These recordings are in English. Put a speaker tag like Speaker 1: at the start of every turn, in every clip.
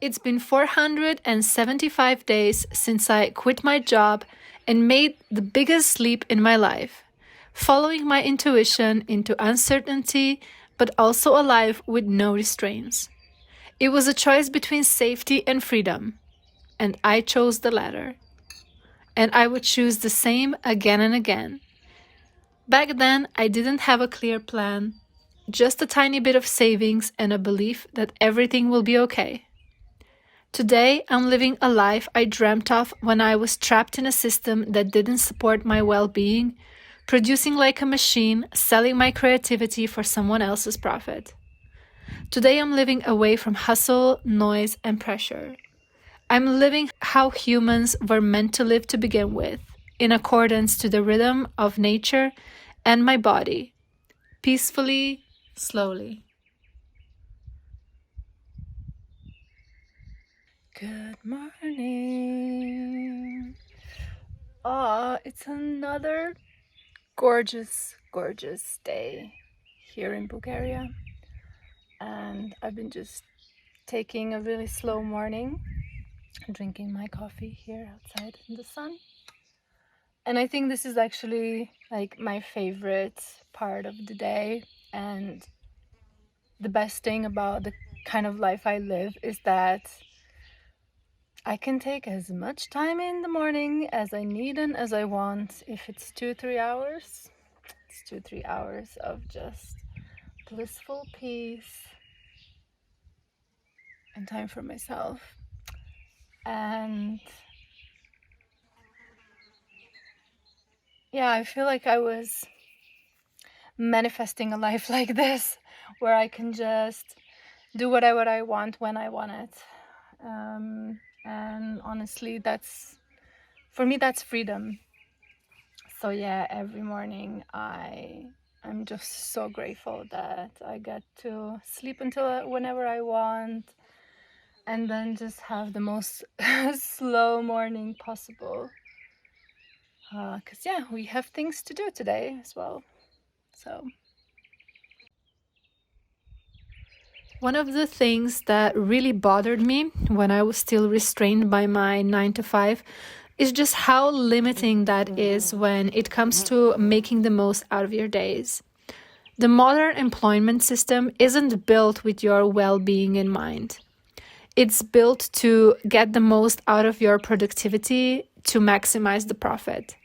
Speaker 1: It's been 475 days since I quit my job and made the biggest leap in my life, following my intuition into uncertainty, but also a life with no restraints. It was a choice between safety and freedom, and I chose the latter. And I would choose the same again and again. Back then, I didn't have a clear plan, just a tiny bit of savings and a belief that everything will be okay. Today, I'm living a life I dreamt of when I was trapped in a system that didn't support my well-being, producing like a machine, selling my creativity for someone else's profit. Today, I'm living away from hustle, noise, and pressure. I'm living how humans were meant to live to begin with, in accordance to the rhythm of nature and my body, peacefully, slowly. Good morning. It's another gorgeous, gorgeous day here in Bulgaria. And I've been just taking a really slow morning, drinking my coffee here outside in the sun. And I think this is actually like my favorite part of the day. And the best thing about the kind of life I live is that I can take as much time in the morning as I need and as I want. If it's 2-3 hours, it's 2-3 hours of just blissful peace and time for myself. And yeah, I feel like I was manifesting a life like this, where I can just do what I want when I want it. And honestly, for me, that's freedom. So yeah, every morning I'm just so grateful that I get to sleep until whenever I want, and then just have the most slow morning possible. Because yeah, we have things to do today as well. So one of the things that really bothered me when I was still restrained by my 9 to 5 is just how limiting that is when it comes to making the most out of your days. The modern employment system isn't built with your well-being in mind. It's built to get the most out of your productivity to maximize the profit.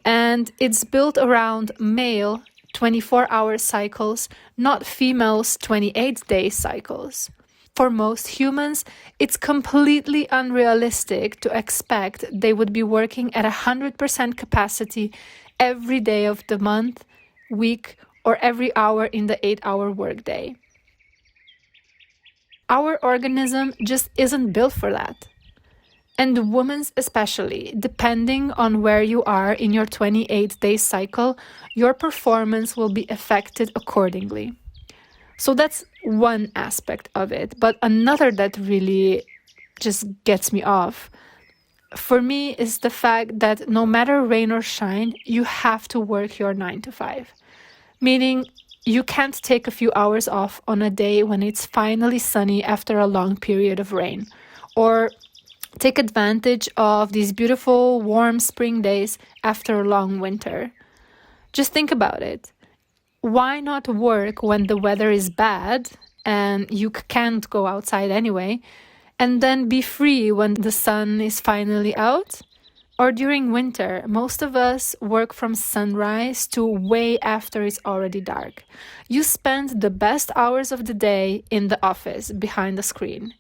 Speaker 1: And it's built around male 24-hour cycles, not females' 28-day cycles. For most humans, it's completely unrealistic to expect they would be working at 100% capacity every day of the month, week, or every hour in the 8-hour workday. Our organism just isn't built for that. And women's especially, depending on where you are in your 28-day cycle, your performance will be affected accordingly. So that's one aspect of it. But another that really just gets me off, for me, is the fact that no matter rain or shine, you have to work your 9 to 5. Meaning, you can't take a few hours off on a day when it's finally sunny after a long period of rain, or take advantage of these beautiful, warm spring days after a long winter. Just think about it. Why not work when the weather is bad and you can't go outside anyway, and then be free when the sun is finally out? Or during winter, most of us work from sunrise to way after it's already dark. You spend the best hours of the day in the office behind the screen.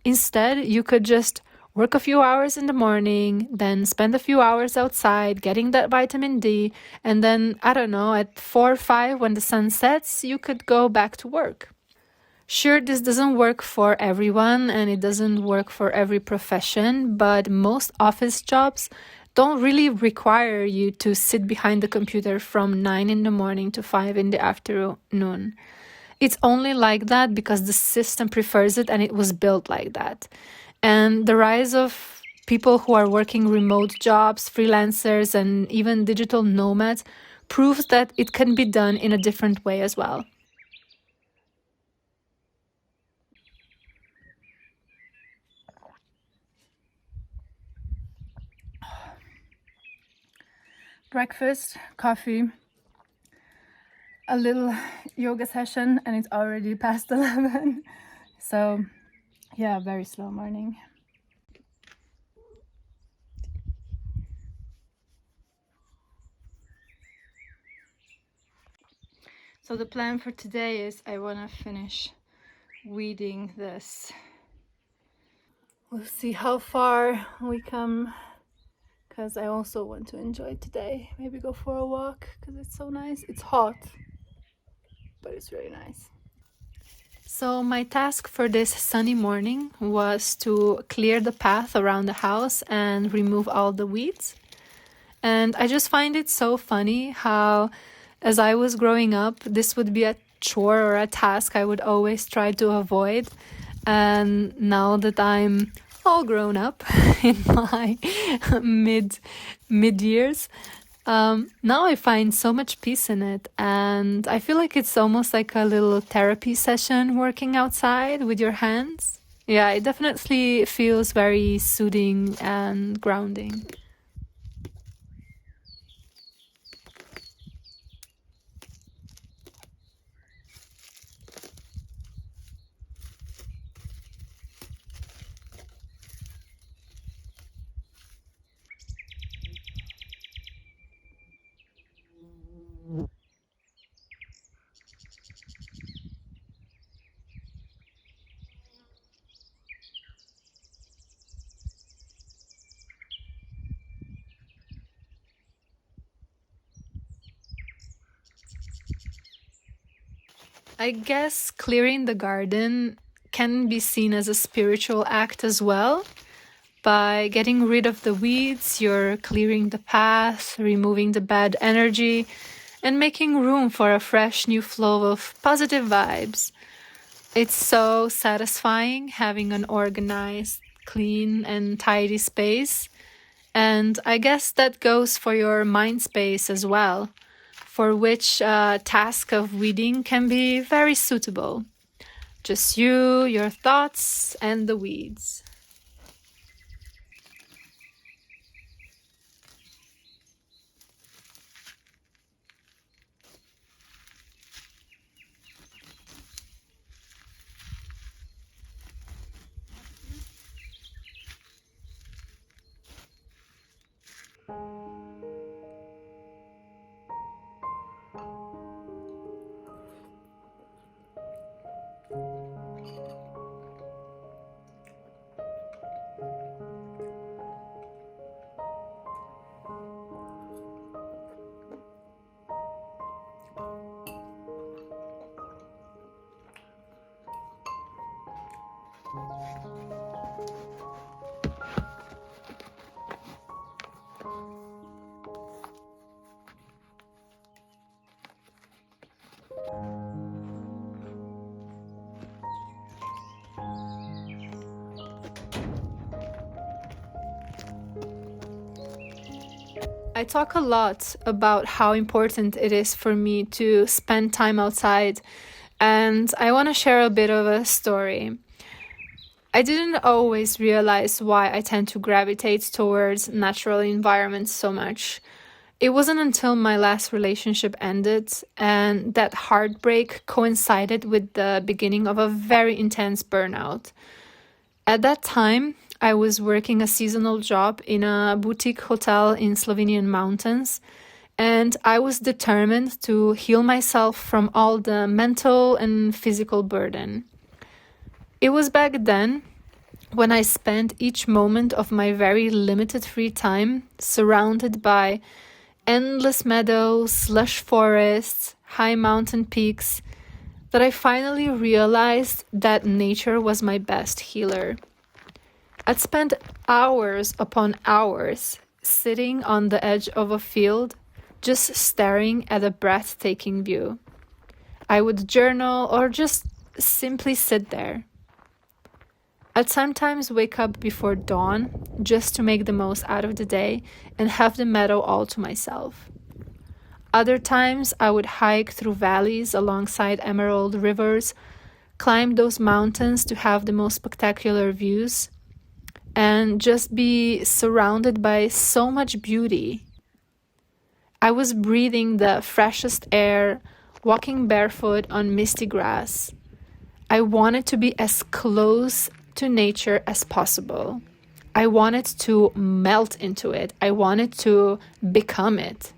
Speaker 1: Instead, you could just work a few hours in the morning, then spend a few hours outside getting that vitamin D, and then, I don't know, at 4 or 5 when the sun sets, you could go back to work. Sure, this doesn't work for everyone and it doesn't work for every profession, but most office jobs don't really require you to sit behind the computer from 9 in the morning to 5 in the afternoon. It's only like that because the system prefers it and it was built like that. And the rise of people who are working remote jobs, freelancers, and even digital nomads proves that it can be done in a different way as well. breakfast, coffee, a little yoga session, and it's already past 11. So yeah, very slow morning. So the plan for today is I want to finish weeding this. We'll see how far we come, because I also want to enjoy today. Maybe go for a walk because it's so nice. It's hot, but it's really nice. So my task for this sunny morning was to clear the path around the house and remove all the weeds. And I just find it so funny how, as I was growing up, this would be a chore or a task I would always try to avoid. And now that I'm all grown up in my mid years, now I find so much peace in it, and I feel like it's almost like a little therapy session working outside with your hands. Yeah, it definitely feels very soothing and grounding. I guess clearing the garden can be seen as a spiritual act as well. By getting rid of the weeds, you're clearing the path, removing the bad energy, and making room for a fresh new flow of positive vibes. It's so satisfying having an organized, clean, and tidy space. And I guess that goes for your mind space as well, for which task of weeding can be very suitable. Just you, your thoughts, and the weeds. I talk a lot about how important it is for me to spend time outside, and I want to share a bit of a story. I didn't always realize why I tend to gravitate towards natural environments so much. It wasn't until my last relationship ended and that heartbreak coincided with the beginning of a very intense burnout. At that time, I was working a seasonal job in a boutique hotel in Slovenian mountains, and I was determined to heal myself from all the mental and physical burden. It was back then when I spent each moment of my very limited free time surrounded by endless meadows, lush forests, high mountain peaks, that I finally realized that nature was my best healer. I'd spent hours upon hours sitting on the edge of a field, just staring at a breathtaking view. I would journal or just simply sit there. I'd sometimes wake up before dawn just to make the most out of the day and have the meadow all to myself. Other times I would hike through valleys alongside emerald rivers, climb those mountains to have the most spectacular views, and just be surrounded by so much beauty. I was breathing the freshest air, walking barefoot on misty grass. I wanted to be as close to nature as possible. I wanted to melt into it. I wanted to become it.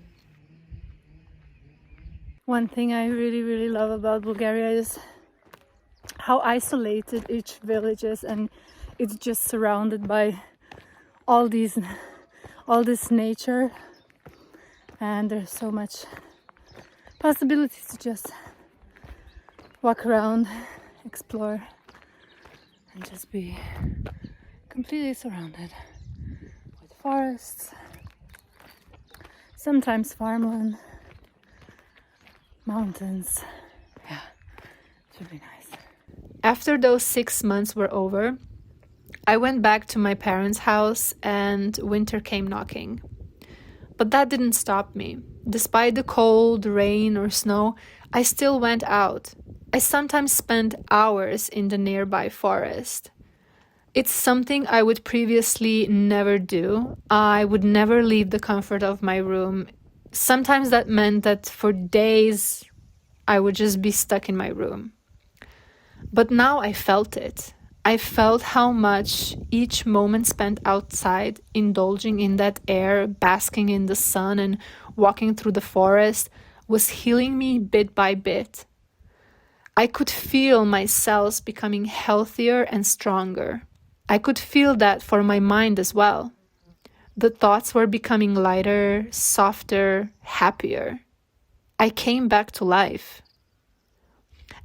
Speaker 2: One thing I really, really love about Bulgaria is how isolated each village is, and it's just surrounded by all this nature, and there's so much possibilities to just walk around, explore, and just be completely surrounded with forests, sometimes farmland, mountains. Yeah, it's really nice.
Speaker 1: After those 6 months were over, I went back to my parents' house and winter came knocking. But that didn't stop me. Despite the cold, rain, or snow, I still went out. I sometimes spent hours in the nearby forest. It's something I would previously never do. I would never leave the comfort of my room. Sometimes that meant that for days I would just be stuck in my room. But now I felt it. I felt how much each moment spent outside, indulging in that air, basking in the sun, and walking through the forest was healing me bit by bit. I could feel my cells becoming healthier and stronger. I could feel that for my mind as well. The thoughts were becoming lighter, softer, happier. I came back to life.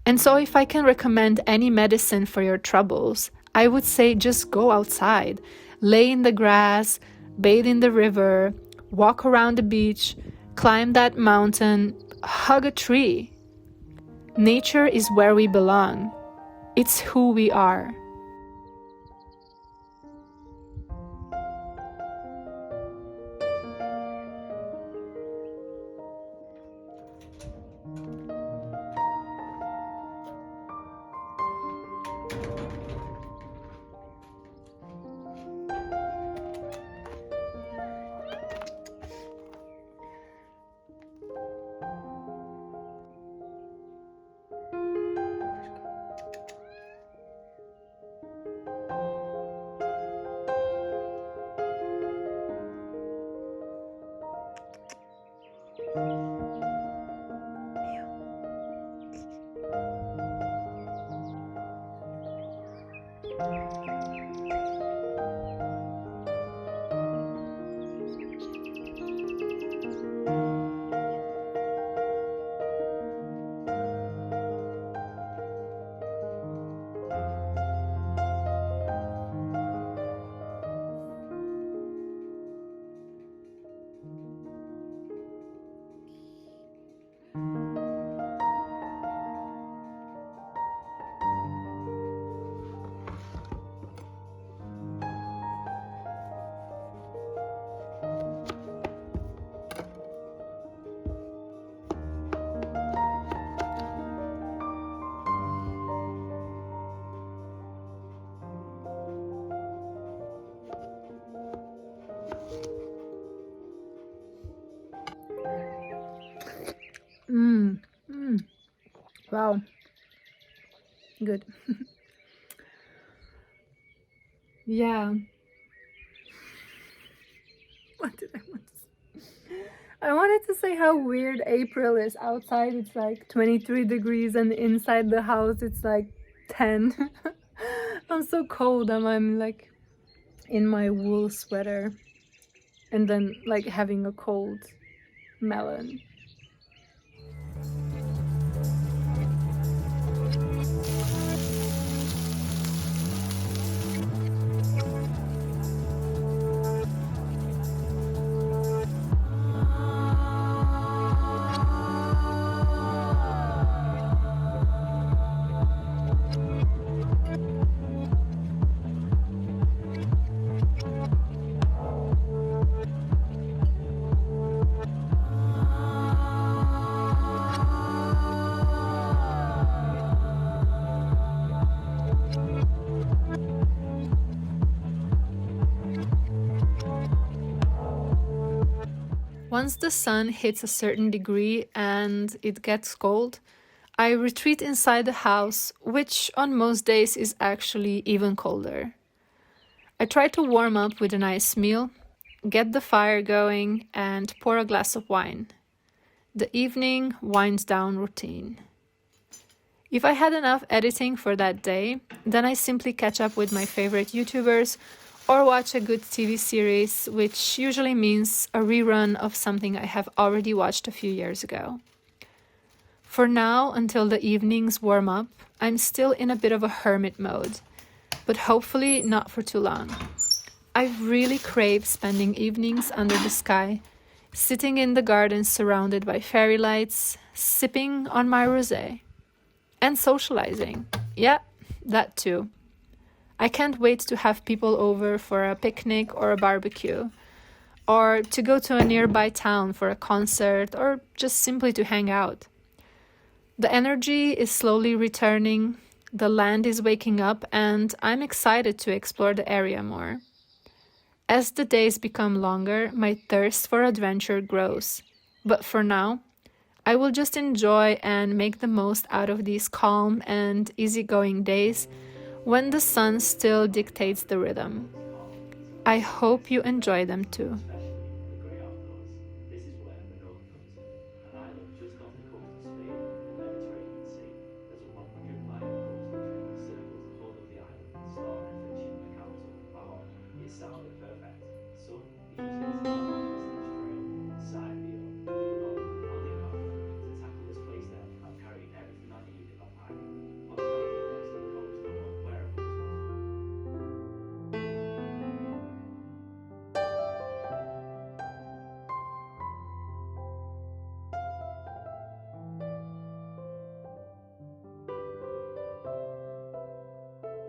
Speaker 1: And so if I can recommend any medicine for your troubles, I would say just go outside, lay in the grass, bathe in the river, walk around the beach, climb that mountain, hug a tree. Nature is where we belong. It's who we are. Wow. Good. Yeah. What did I want to say? I wanted to say how weird April is. Outside it's like 23 degrees and inside the house it's like 10. I'm so cold. I'm like in my wool sweater and then like having a cold melon. once the sun hits a certain degree and it gets cold, I retreat inside the house, which on most days is actually even colder. I try to warm up with a nice meal, get the fire going, and pour a glass of wine. The evening winds down routine. If I had enough editing for that day, then I simply catch up with my favorite YouTubers or watch a good TV series, which usually means a rerun of something I have already watched a few years ago. For now, until the evenings warm up, I'm still in a bit of a hermit mode, but hopefully not for too long. I really crave spending evenings under the sky, sitting in the garden surrounded by fairy lights, sipping on my rosé. And socializing. Yeah, that too. I can't wait to have people over for a picnic or a barbecue, or to go to a nearby town for a concert, or just simply to hang out. The energy is slowly returning, the land is waking up, and I'm excited to explore the area more. As the days become longer, my thirst for adventure grows. But for now, I will just enjoy and make the most out of these calm and easygoing days when the sun still dictates the rhythm. I hope you enjoy them too.